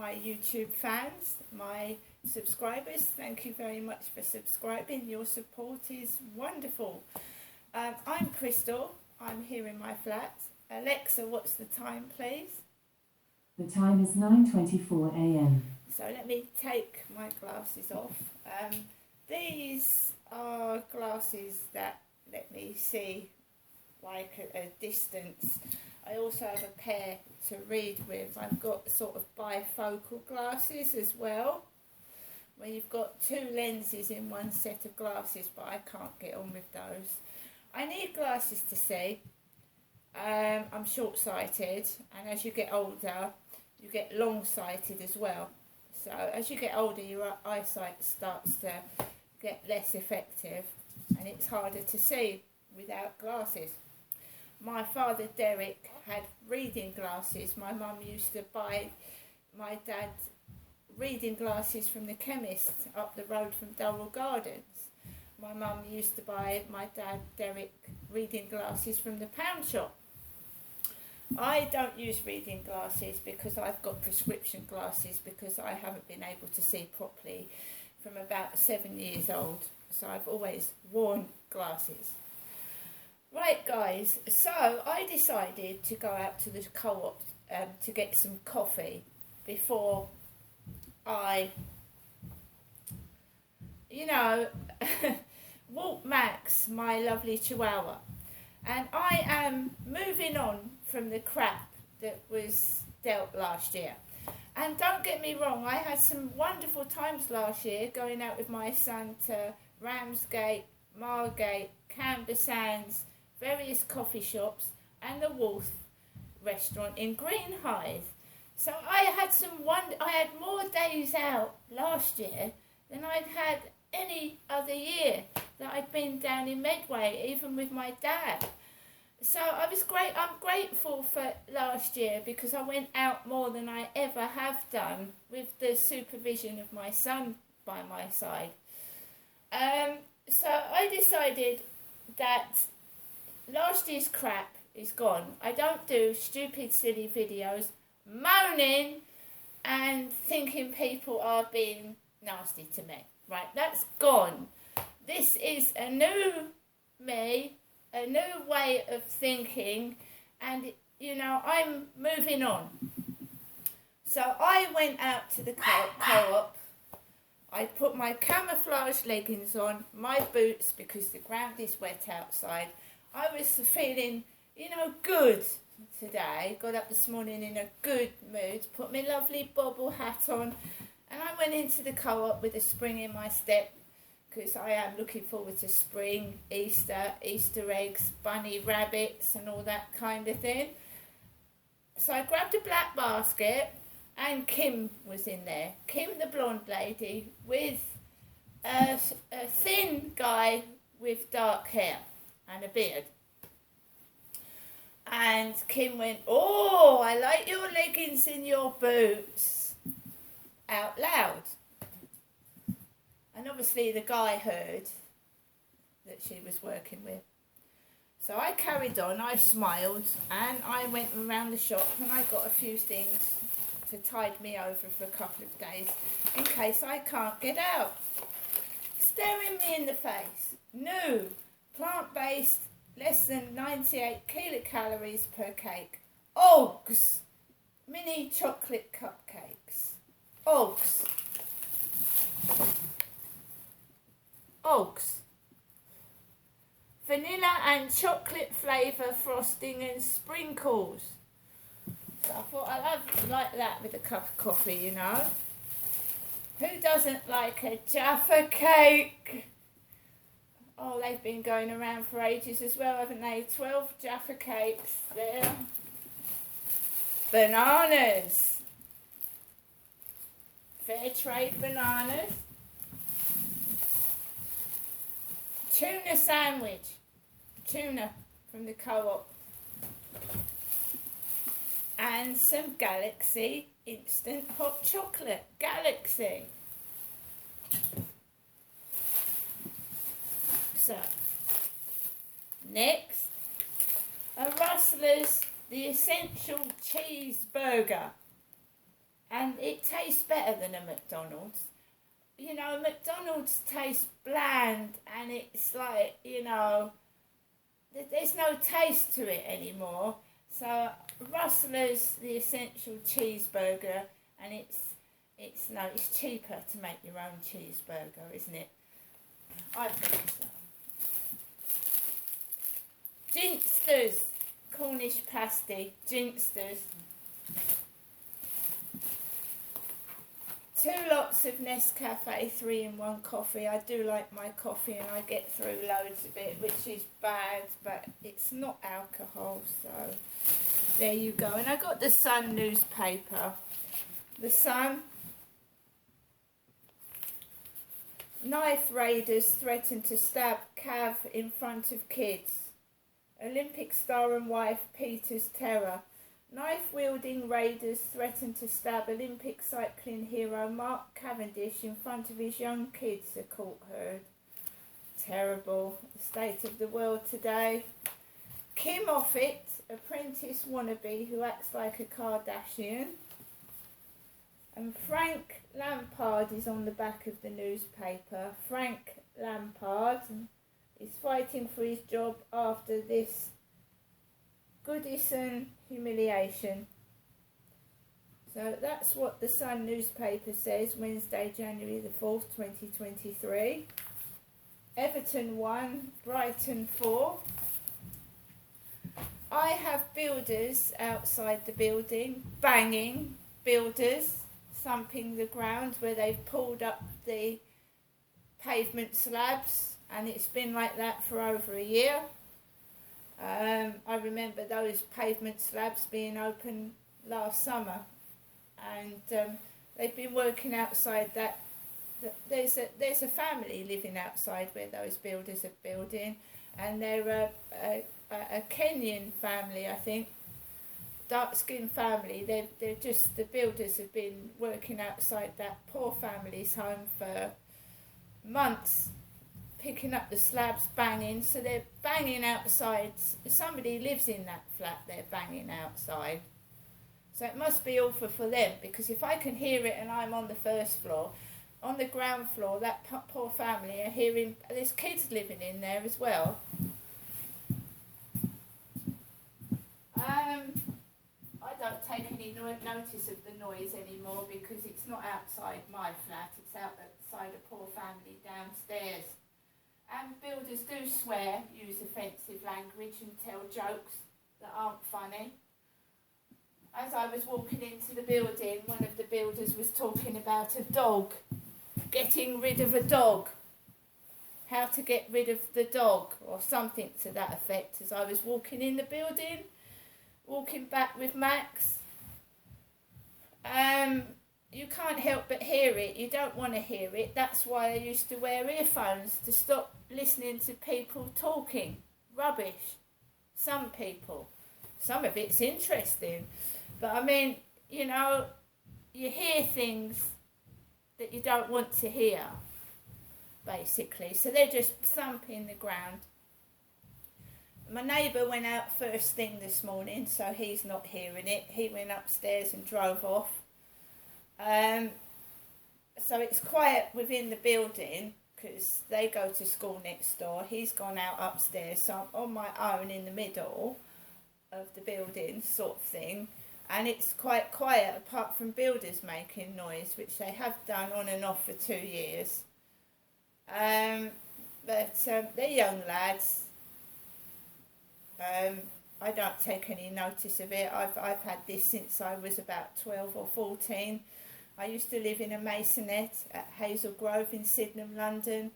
my YouTube fans, my subscribers. Thank you very much for subscribing. Your support is wonderful. I'm Crystal. I'm here in my flat. Alexa, what's the time, please? The time is 9:24 a.m. So let me take my glasses off. These are glasses that let me see like a distance. I also have a pair to read with. I've got sort of bifocal glasses as well, where you've got two lenses in one set of glasses, but I can't get on with those. I need glasses to see. I'm short-sighted, and as you get older, you get long-sighted as well. So as you get older, your eyesight starts to get less effective, and it's harder to see without glasses. My father Derek had reading glasses. My mum used to buy my dad reading glasses from the chemist up the road from Durrell Gardens. My mum used to buy my dad Derek reading glasses from the pound shop. I don't use reading glasses because I've got prescription glasses because I haven't been able to see properly from about 7 years old. So I've always worn glasses. Right guys, so I decided to go out to the co-op to get some coffee before I, walk Max, my lovely chihuahua. And I am moving on from the crap that was dealt last year. And don't get me wrong, I had some wonderful times last year going out with my son to Ramsgate, Margate, Canberra Sands, various coffee shops, and the Wolf restaurant in Greenhithe. So I had more days out last year than I'd had any other year that I'd been down in Medway, even with my dad. So I'm grateful for last year because I went out more than I ever have done with the supervision of my son by my side. So I decided that last year's crap is gone. I don't do stupid, silly videos moaning and thinking people are being nasty to me. Right, that's gone. This is a new me, a new way of thinking, and I'm moving on. So I went out to the co-op. I put my camouflage leggings on, my boots because the ground is wet outside. I was feeling, good today. Got up this morning in a good mood, put my lovely bobble hat on, and I went into the co-op with a spring in my step because I am looking forward to spring, Easter eggs, bunny rabbits and all that kind of thing. So I grabbed a black basket and Kim was in there. Kim, the blonde lady, with a thin guy with dark hair and a beard. And Kim went, "Oh, I like your leggings and your boots," out loud. And obviously the guy heard that she was working with. So I carried on, I smiled, and I went around the shop and I got a few things to tide me over for a couple of days in case I can't get out. Staring me in the face, new, plant-based, less than 98 kilocalories per cake. Oggs! Mini chocolate cupcakes. Oggs. Oggs. Vanilla and chocolate flavour frosting and sprinkles. So I thought I'd have like that with a cup of coffee, Who doesn't like a Jaffa cake? Oh, they've been going around for ages as well, haven't they? 12 Jaffa cakes there. Bananas. Fair trade bananas. Tuna sandwich. Tuna from the co-op. And some Galaxy instant hot chocolate. Galaxy. So, next, a Rustler's The Essential Cheeseburger. and it tastes better than a McDonald's. You know, McDonald's tastes bland, and it's like, you know, there's no taste to it anymore. So Rustler's the essential cheeseburger, and it's cheaper to make your own cheeseburger, isn't it? I think so. Ginsters, Cornish pasty, Ginsters. 2 lots of Nescafe 3-in-1 coffee. I do like my coffee, and I get through loads of it, which is bad, but it's not alcohol, so there you go. And I got the Sun newspaper. The Sun. Knife raiders threaten to stab Cav in front of kids. Olympic star and wife Peter's terror. Knife-wielding raiders threaten to stab Olympic cycling hero Mark Cavendish in front of his young kids, the court heard. Terrible. The state of the world today. Kim Offit, apprentice wannabe who acts like a Kardashian. And Frank Lampard is on the back of the newspaper. Frank Lampard is fighting for his job after this Goodison humiliation. So that's what the Sun newspaper says, Wednesday, January the 4th, 2023. Everton 1, Brighton 4. I have builders outside the building, banging, builders thumping the ground where they've pulled up the pavement slabs, and it's been like that for over a year. I remember those pavement slabs being open last summer, and they've been working outside that. There's a family living outside where those builders are building, and they're a Kenyan family, I think, dark-skinned family. They're just, the builders have been working outside that poor family's home for months, picking up the slabs, banging. So they're banging outside. Somebody lives in that flat, they're banging outside. So it must be awful for them, because if I can hear it and I'm on the first floor, on the ground floor, that poor family are hearing, there's kids living in there as well. I don't take any notice of the noise anymore, because it's not outside my flat, it's outside a poor family downstairs. And builders do swear, use offensive language and tell jokes that aren't funny. As I was walking into the building, one of the builders was talking about a dog, getting rid of a dog, how to get rid of the dog, or something to that effect, as I was walking in the building, walking back with Max. You can't help but hear it. You don't want to hear it. That's why I used to wear earphones, to stop listening to people talking rubbish. Some people. Some of it's interesting. But I mean, you know, you hear things that you don't want to hear, basically. So they're just thumping the ground. My neighbour went out first thing this morning, so he's not hearing it. He went upstairs and drove off. So it's quiet within the building, because they go to school next door. He's gone out upstairs, so I'm on my own in the middle of the building, sort of thing. And it's quite quiet, apart from builders making noise, which they have done on and off for 2 years. But they're young lads. I don't take any notice of it. I've had this since I was about 12 or 14. I used to live in a masonette at Hazel Grove in Sydenham, London,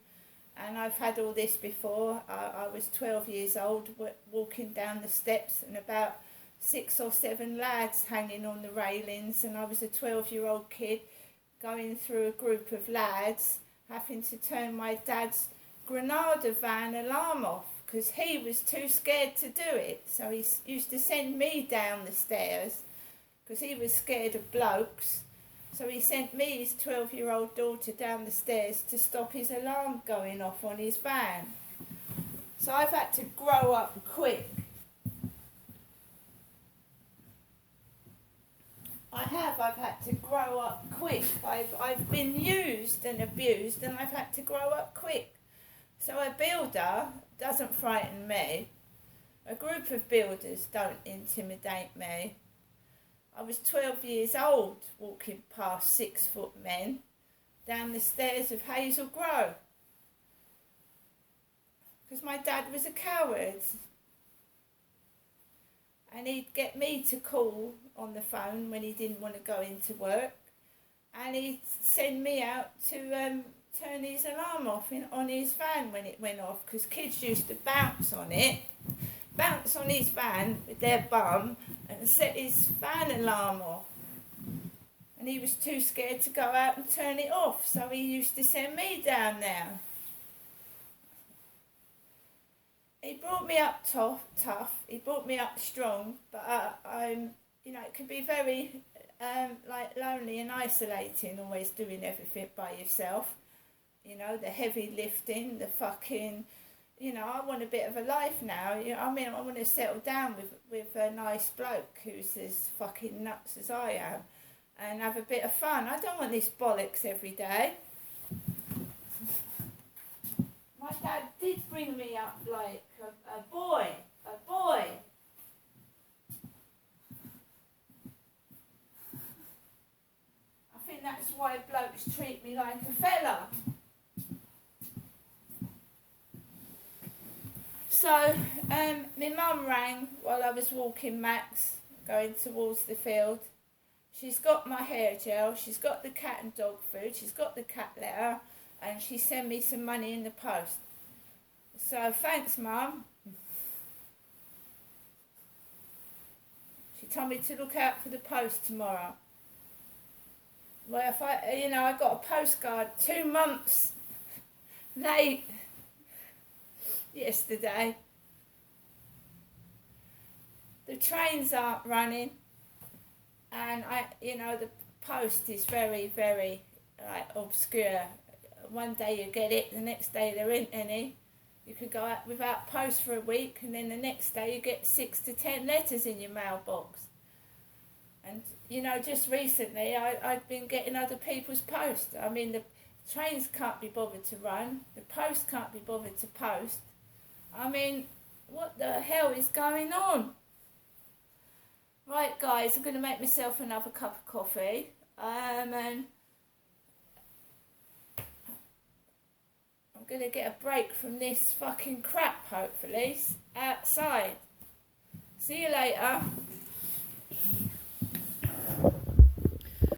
and I've had all this before. I was 12 years old, walking down the steps, and about 6 or 7 lads hanging on the railings, and I was a 12-year-old kid going through a group of lads, having to turn my dad's Granada van alarm off, because he was too scared to do it. So he used to send me down the stairs, because he was scared of blokes. So he sent me, his 12-year-old daughter, down the stairs to stop his alarm going off on his van. So I've had to grow up quick. I have I've had to grow up quick. I've been used and abused, and I've had to grow up quick. So a builder doesn't frighten me. A group of builders don't intimidate me. I was 12 years old walking past 6-foot men down the stairs of Hazel Grove because my dad was a coward, and he'd get me to call on the phone when he didn't want to go into work, and he'd send me out to turn his alarm off on his van when it went off, because kids used to bounce on his van with their bum and set his van alarm off. And he was too scared to go out and turn it off, so he used to send me down there. He brought me up tough. He brought me up strong, but it can be very lonely and isolating, always doing everything by yourself. The heavy lifting, the fucking. I want a bit of a life now. I want to settle down with a nice bloke who's as fucking nuts as I am, and have a bit of fun. I don't want this bollocks every day. My dad did bring me up like a boy. I think that's why blokes treat me like a fella. So, my mum rang while I was walking Max, going towards the field. She's got my hair gel, she's got the cat and dog food, she's got the cat litter, and she sent me some money in the post. So thanks, Mum. She told me to look out for the post tomorrow. Well, if I got a postcard 2 months late yesterday. The trains aren't running, and the post is very, very obscure. One day you get it, the next day there isn't any. You could go out without post for a week, and then the next day you get 6 to 10 letters in your mailbox. And just recently I've been getting other people's post. I mean, the trains can't be bothered to run, the post can't be bothered to post. I mean, what the hell is going on? Right, guys, I'm going to make myself another cup of coffee. And I'm going to get a break from this fucking crap, hopefully, outside. See you later.